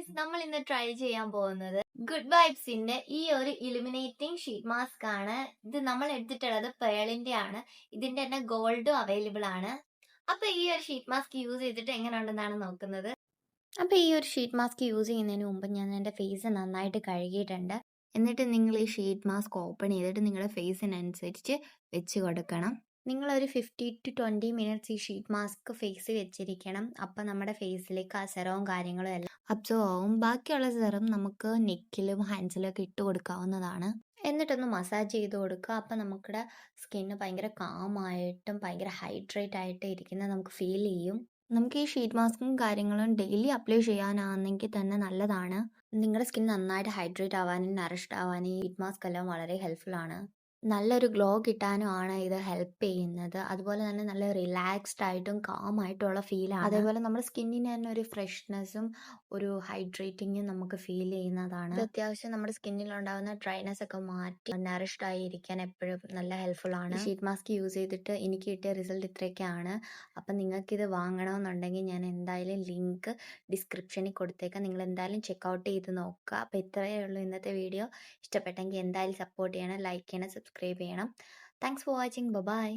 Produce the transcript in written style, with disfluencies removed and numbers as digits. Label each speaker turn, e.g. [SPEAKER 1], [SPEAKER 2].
[SPEAKER 1] Guys, നമ്മൾ ഇന്ന് try ചെയ്യാൻ പോകുന്നത് ഗുഡ് വൈബ്സിന്റെ ഈ ഒരു ഇലുമിനേറ്റിംഗ് ഷീറ്റ് മാസ്ക് ആണ്. ഇത് നമ്മൾ എടുത്തിട്ടുള്ളത് പേളിന്റെ ആണ്. ഇതിന്റെ തന്നെ ഗോൾഡും അവൈലബിൾ ആണ്. അപ്പൊ ഈ ഒരു ഷീറ്റ് മാസ്ക് യൂസ് ചെയ്തിട്ട് എങ്ങനെ ഉണ്ടെന്നാണ് നോക്കുന്നത്. അപ്പൊ ഈ ഒരു ഷീറ്റ് മാസ്ക് യൂസ് ചെയ്യുന്നതിന് മുമ്പ് ഞാൻ എൻ്റെ ഫേസ് നന്നായിട്ട് കഴുകിയിട്ടുണ്ട്. എന്നിട്ട് നിങ്ങൾ ഈ ഷീറ്റ് മാസ്ക് ഓപ്പൺ ചെയ്തിട്ട് നിങ്ങളുടെ ഫേസിനനുസരിച്ച് വെച്ച് കൊടുക്കണം. നിങ്ങളൊരു 15 to 20 മിനിറ്റ്സ് ഈ ഷീറ്റ് മാസ്ക് ഫേസിൽ വെച്ചിരിക്കണം. അപ്പം നമ്മുടെ ഫേസിലേക്ക് ആ സെറവും കാര്യങ്ങളും എല്ലാം അബ്സോർവ് ആവും. ബാക്കിയുള്ള സെറം നമുക്ക് നെക്കിലും ഹാൻഡ്സിലും ഒക്കെ ഇട്ട് കൊടുക്കാവുന്നതാണ്. എന്നിട്ടൊന്ന് മസാജ് ചെയ്ത് കൊടുക്കുക. അപ്പം നമ്മുടെ സ്കിന്ന് ഭയങ്കര കാമായിട്ടും ഭയങ്കര ഹൈഡ്രേറ്റ് ആയിട്ട് ഇരിക്കുന്നത് നമുക്ക് ഫീൽ ചെയ്യും. നമുക്ക് ഈ ഷീറ്റ് മാസ്കും കാര്യങ്ങളും ഡെയിലി അപ്ലൈ ചെയ്യാനാണെങ്കിൽ തന്നെ നല്ലതാണ്. നിങ്ങളുടെ സ്കിൻ നന്നായിട്ട് ഹൈഡ്രേറ്റ് ആവാനും നറിഷ്ഡ് ആവാനും ഈ ഷീറ്റ് മാസ്ക് എല്ലാം വളരെ ഹെൽപ്ഫുൾ ആണ്. നല്ലൊരു ഗ്ലോ കിട്ടാനും ആണ് ഇത് ഹെൽപ്പ് ചെയ്യുന്നത്. അതുപോലെ തന്നെ നല്ല റിലാക്സ്ഡ് ആയിട്ടും കാം ആയിട്ടുള്ള ഫീലാണ്. അതേപോലെ നമ്മുടെ സ്കിന്നിന് തന്നെ ഒരു ഫ്രഷ്നെസ്സും ഒരു ഹൈഡ്രേറ്റിങ്ങും നമുക്ക് ഫീൽ ചെയ്യുന്നതാണ്. ഇത് അത്യാവശ്യം നമ്മുടെ സ്കിന്നിലുണ്ടാകുന്ന ഡ്രൈനെസ് ഒക്കെ മാറ്റി നറിഷ്ഡ് ആയി ഇരിക്കാൻ എപ്പോഴും നല്ല ഹെൽപ്ഫുൾ ആണ്. ഷീറ്റ് മാസ്ക് യൂസ് ചെയ്തിട്ട് എനിക്ക് കിട്ടിയ റിസൾട്ട് ഇത്രയൊക്കെയാണ്. അപ്പം നിങ്ങൾക്കിത് വാങ്ങണമെന്നുണ്ടെങ്കിൽ ഞാൻ എന്തായാലും ലിങ്ക് ഡിസ്ക്രിപ്ഷനിൽ കൊടുത്തേക്കാം. നിങ്ങൾ എന്തായാലും ചെക്കൗട്ട് ചെയ്ത് നോക്കുക. അപ്പോൾ ഇത്രയേ ഉള്ളൂ ഇന്നത്തെ വീഡിയോ. ഇഷ്ടപ്പെട്ടെങ്കിൽ എന്തായാലും സപ്പോർട്ട് ചെയ്യണം, ലൈക്ക് ചെയ്യണം, സബ്സ്ക്രൈബ് ചെയ്യണം. Thanks for watching. ബൈ.